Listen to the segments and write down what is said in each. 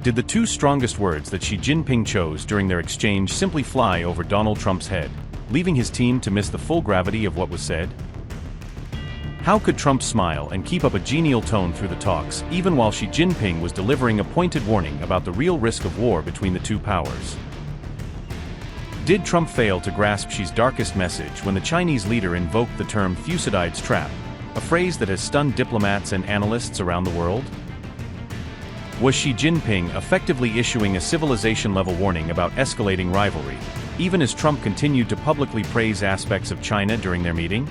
Did the two strongest words that Xi Jinping chose during their exchange simply fly over Donald Trump's head, leaving his team to miss the full gravity of what was said? How could Trump smile and keep up a genial tone through the talks, even while Xi Jinping was delivering a pointed warning about the real risk of war between the two powers? Did Trump fail to grasp Xi's darkest message when the Chinese leader invoked the term Thucydides Trap, a phrase that has stunned diplomats and analysts around the world? Was Xi Jinping effectively issuing a civilization-level warning about escalating rivalry, even as Trump continued to publicly praise aspects of China during their meeting?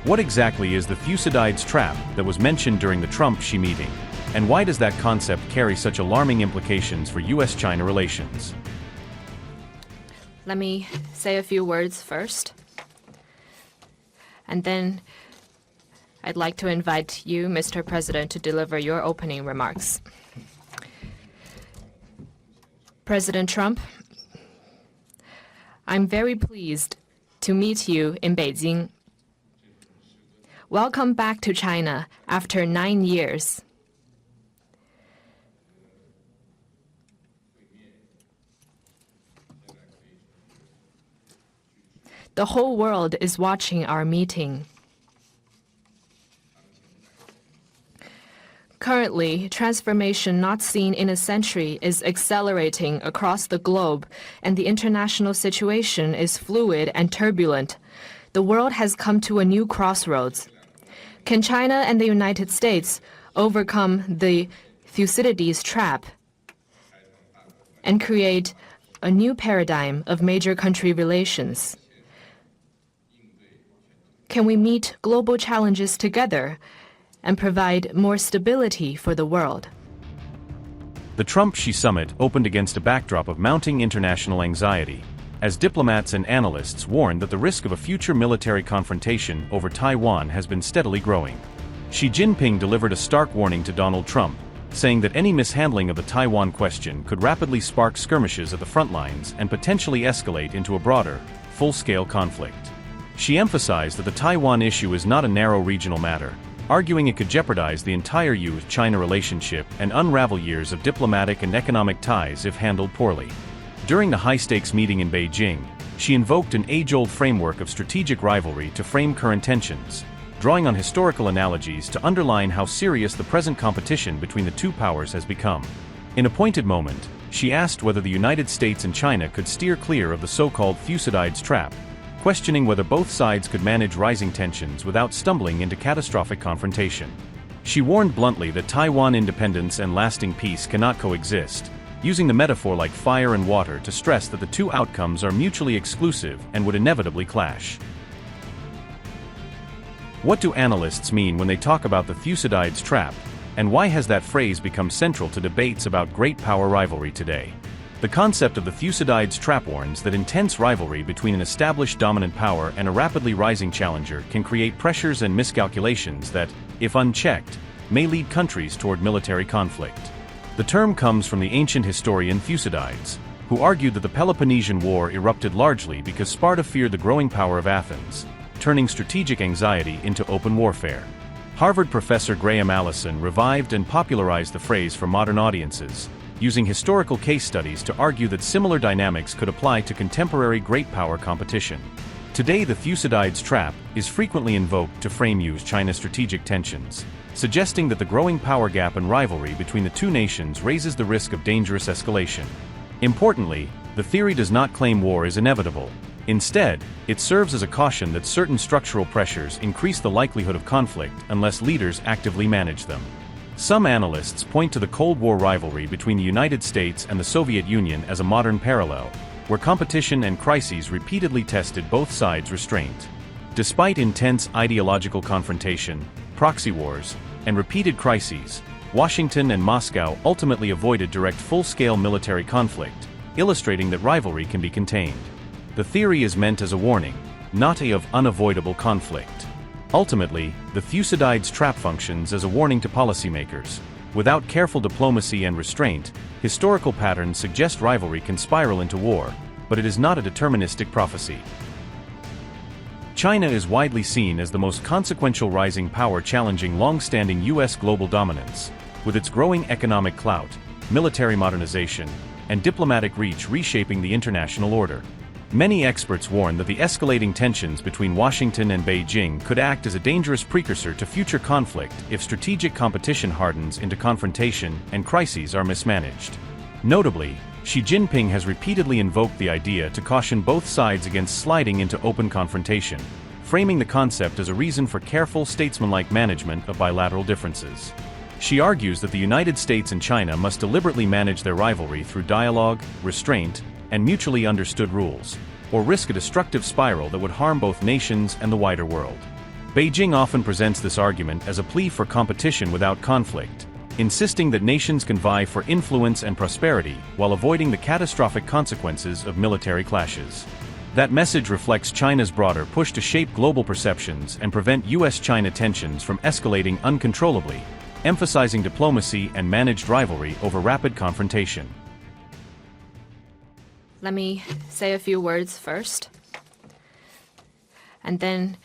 What exactly is the Thucydides Trap that was mentioned during the Trump-Xi meeting, and why does that concept carry such alarming implications for U.S. China relations? Let me say a few words first, and then I'd like to invite you, Mr. President, to deliver your opening remarks. President Trump, I'm very pleased to meet you in Beijing. Welcome back to China after 9 years. The whole world is watching our meeting. Currently, transformation not seen in a century is accelerating across the globe, and the international situation is fluid and turbulent. The world has come to a new crossroads. Can China and the United States overcome the Thucydides trap and create a new paradigm of major country relations? Can we meet global challenges together and provide more stability for the world? The Trump-Xi summit opened against a backdrop of mounting international anxiety, as diplomats and analysts warned that the risk of a future military confrontation over Taiwan has been steadily growing. Xi Jinping delivered a stark warning to Donald Trump, saying that any mishandling of the Taiwan question could rapidly spark skirmishes at the front lines and potentially escalate into a broader, full-scale conflict. Xi emphasized that the Taiwan issue is not a narrow regional matter, arguing it could jeopardize the entire U.S.-China relationship and unravel years of diplomatic and economic ties if handled poorly. During the high-stakes meeting in Beijing, Xi invoked an age-old framework of strategic rivalry to frame current tensions, drawing on historical analogies to underline how serious the present competition between the two powers has become. In a pointed moment, Xi asked whether the United States and China could steer clear of the so-called Thucydides trap, questioning whether both sides could manage rising tensions without stumbling into catastrophic confrontation. Xi warned bluntly that Taiwan independence and lasting peace cannot coexist, using the metaphor like fire and water to stress that the two outcomes are mutually exclusive and would inevitably clash. What do analysts mean when they talk about the Thucydides trap, and why has that phrase become central to debates about great power rivalry today? The concept of the Thucydides trap warns that intense rivalry between an established dominant power and a rapidly rising challenger can create pressures and miscalculations that, if unchecked, may lead countries toward military conflict. The term comes from the ancient historian Thucydides, who argued that the Peloponnesian War erupted largely because Sparta feared the growing power of Athens, turning strategic anxiety into open warfare. Harvard professor Graham Allison revived and popularized the phrase for modern audiences, using historical case studies to argue that similar dynamics could apply to contemporary great power competition. Today, the Thucydides trap is frequently invoked to frame U.S.-China strategic tensions, suggesting that the growing power gap and rivalry between the two nations raises the risk of dangerous escalation. Importantly, the theory does not claim war is inevitable. Instead, it serves as a caution that certain structural pressures increase the likelihood of conflict unless leaders actively manage them. Some analysts point to the Cold War rivalry between the United States and the Soviet Union as a modern parallel, where competition and crises repeatedly tested both sides' restraint. Despite intense ideological confrontation, proxy wars, and repeated crises, Washington and Moscow ultimately avoided direct full-scale military conflict, illustrating that rivalry can be contained. The theory is meant as a warning, not of unavoidable conflict. Ultimately, the Thucydides trap functions as a warning to policymakers. Without careful diplomacy and restraint, historical patterns suggest rivalry can spiral into war, but it is not a deterministic prophecy. China is widely seen as the most consequential rising power challenging long-standing U.S. global dominance. with its growing economic clout, military modernization, and diplomatic reach reshaping the international order. Many experts warn that the escalating tensions between Washington and Beijing could act as a dangerous precursor to future conflict if strategic competition hardens into confrontation and crises are mismanaged. Notably, Xi Jinping has repeatedly invoked the idea to caution both sides against sliding into open confrontation, framing the concept as a reason for careful statesmanlike management of bilateral differences. She argues that the United States and China must deliberately manage their rivalry through dialogue, restraint, and mutually understood rules, or risk a destructive spiral that would harm both nations and the wider world. Beijing often presents this argument as a plea for competition without conflict, insisting that nations can vie for influence and prosperity while avoiding the catastrophic consequences of military clashes. That message reflects China's broader push to shape global perceptions and prevent U.S. China tensions from escalating uncontrollably, emphasizing diplomacy and managed rivalry over rapid confrontation. Let me say a few words first. And then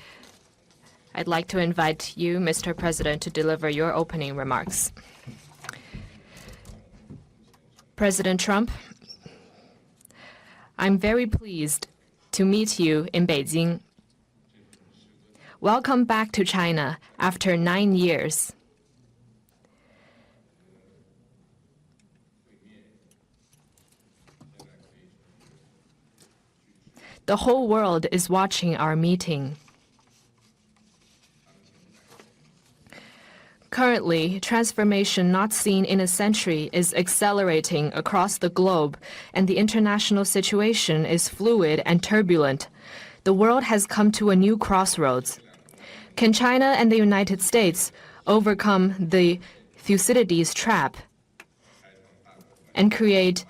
I'd like to invite you, Mr. President, to deliver your opening remarks. President Trump, I'm very pleased to meet you in Beijing. Welcome back to China after 9 years. The whole world is watching our meeting. Currently, transformation not seen in a century is accelerating across the globe, and the international situation is fluid and turbulent. The world has come to a new crossroads. Can China and the United States overcome the Thucydides Trap and create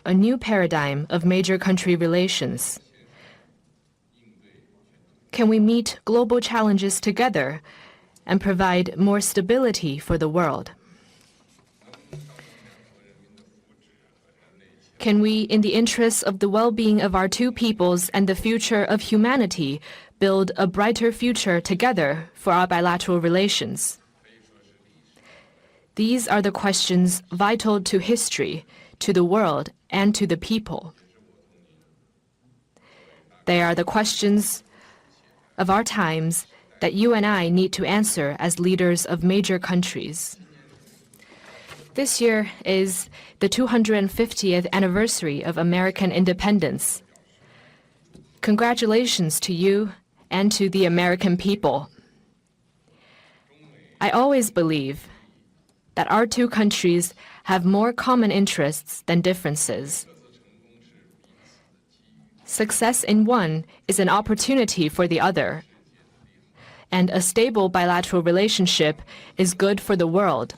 a new paradigm of major country relations? Can we meet global challenges together and provide more stability for the world? Can we, in the interests of the well-being of our two peoples and the future of humanity, build a brighter future together for our bilateral relations? These are the questions vital to history, to the world, and to the people. They are the questions of our times that you and I need to answer as leaders of major countries. This year is the 250th anniversary of American independence. Congratulations to you and to the American people. I always believe that our two countries have more common interests than differences. Success in one is an opportunity for the other, and a stable bilateral relationship is good for the world.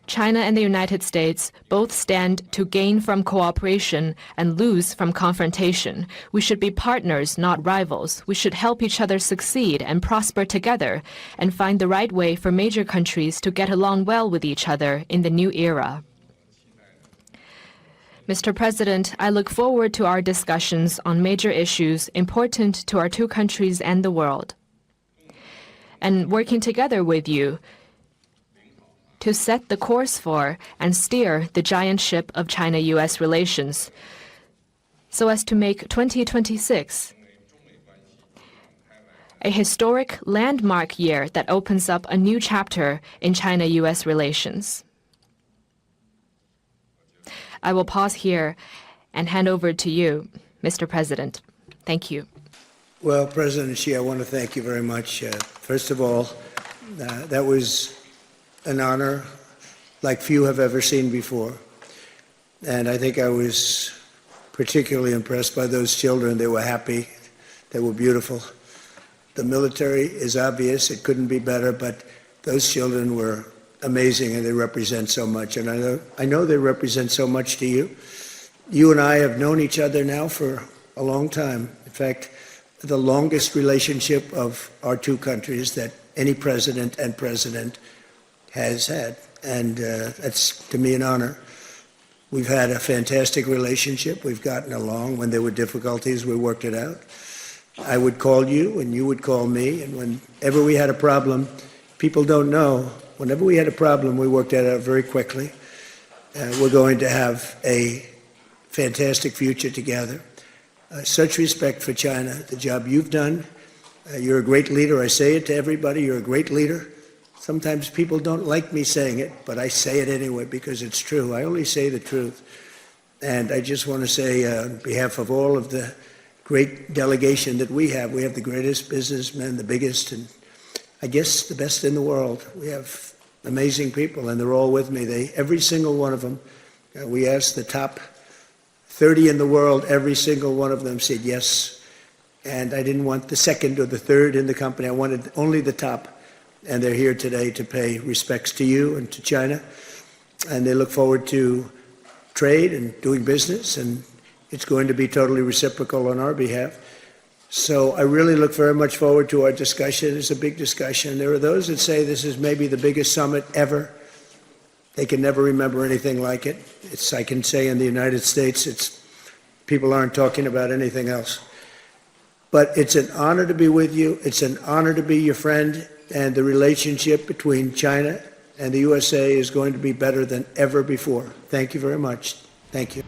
China and the United States both stand to gain from cooperation and lose from confrontation. We should be partners, not rivals. We should help each other succeed and prosper together and find the right way for major countries to get along well with each other in the new era. Mr. President, I look forward to our discussions on major issues important to our two countries and the world, and working together with you to set the course for and steer the giant ship of China-U.S. relations so as to make 2026 a historic landmark year that opens up a new chapter in China-U.S. relations. I will pause here and hand over to you, Mr. President. Thank you. Well, President Xi, I want to thank you very much. First of all, that was an honor like few have ever seen before. And I think I was particularly impressed by those children. They were happy. They were beautiful. The military is obvious. It couldn't be better, but those children were amazing, and they represent so much. And I know they represent so much to you. You and I have known each other now for a long time. In fact, the longest relationship of our two countries that any president and president has had. And that's, to me, an honor. We've had a fantastic relationship. We've gotten along. When there were difficulties, we worked it out. I would call you, and you would call me. And whenever we had a problem, people don't know Whenever we had a problem, we worked that out very quickly. We're going to have a fantastic future together. Such respect for China, the job you've done. You're a great leader. I say it to everybody. You're a great leader. Sometimes people don't like me saying it, but I say it anyway because it's true. I only say the truth. And I just want to say on behalf of all of the great delegation that we have the greatest businessmen, the biggest, and I guess the best in the world. We have amazing people, and they're all with me. Every single one of them, we asked the top 30 in the world, every single one of them said yes. And I didn't want the second or the third in the company. I wanted only the top. And they're here today to pay respects to you and to China. And they look forward to trade and doing business, and it's going to be totally reciprocal on our behalf. So I really look very much forward to our discussion. It's a big discussion. There are those that say this is maybe the biggest summit ever. They can never remember anything like it. I can say in the United States, people aren't talking about anything else. But it's an honor to be with you. It's an honor to be your friend. And the relationship between China and the USA is going to be better than ever before. Thank you very much. Thank you.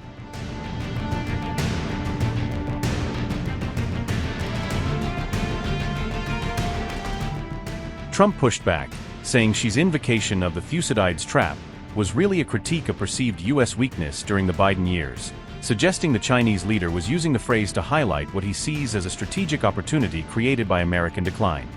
Trump pushed back, saying Xi's invocation of the Thucydides Trap was really a critique of perceived U.S. weakness during the Biden years, suggesting the Chinese leader was using the phrase to highlight what he sees as a strategic opportunity created by American decline.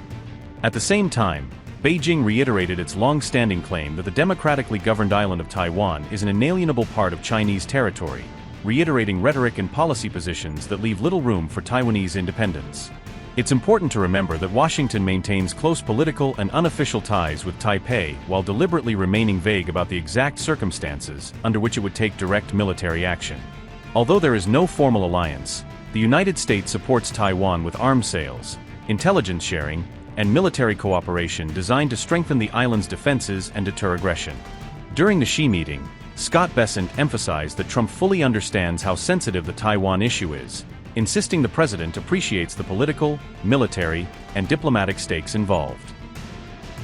At the same time, Beijing reiterated its long-standing claim that the democratically governed island of Taiwan is an inalienable part of Chinese territory, reiterating rhetoric and policy positions that leave little room for Taiwanese independence. It's important to remember that Washington maintains close political and unofficial ties with Taipei while deliberately remaining vague about the exact circumstances under which it would take direct military action. Although there is no formal alliance, the United States supports Taiwan with arms sales, intelligence sharing, and military cooperation designed to strengthen the island's defenses and deter aggression. During the Xi meeting, Scott Bessent emphasized that Trump fully understands how sensitive the Taiwan issue is, insisting the president appreciates the political, military, and diplomatic stakes involved.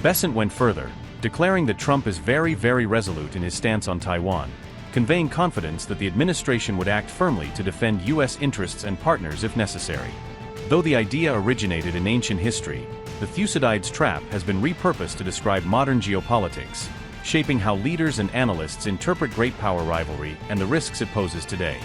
Bessent went further, declaring that Trump is very, very resolute in his stance on Taiwan, conveying confidence that the administration would act firmly to defend U.S. interests and partners if necessary. Though the idea originated in ancient history, the Thucydides Trap has been repurposed to describe modern geopolitics, shaping how leaders and analysts interpret great power rivalry and the risks it poses today.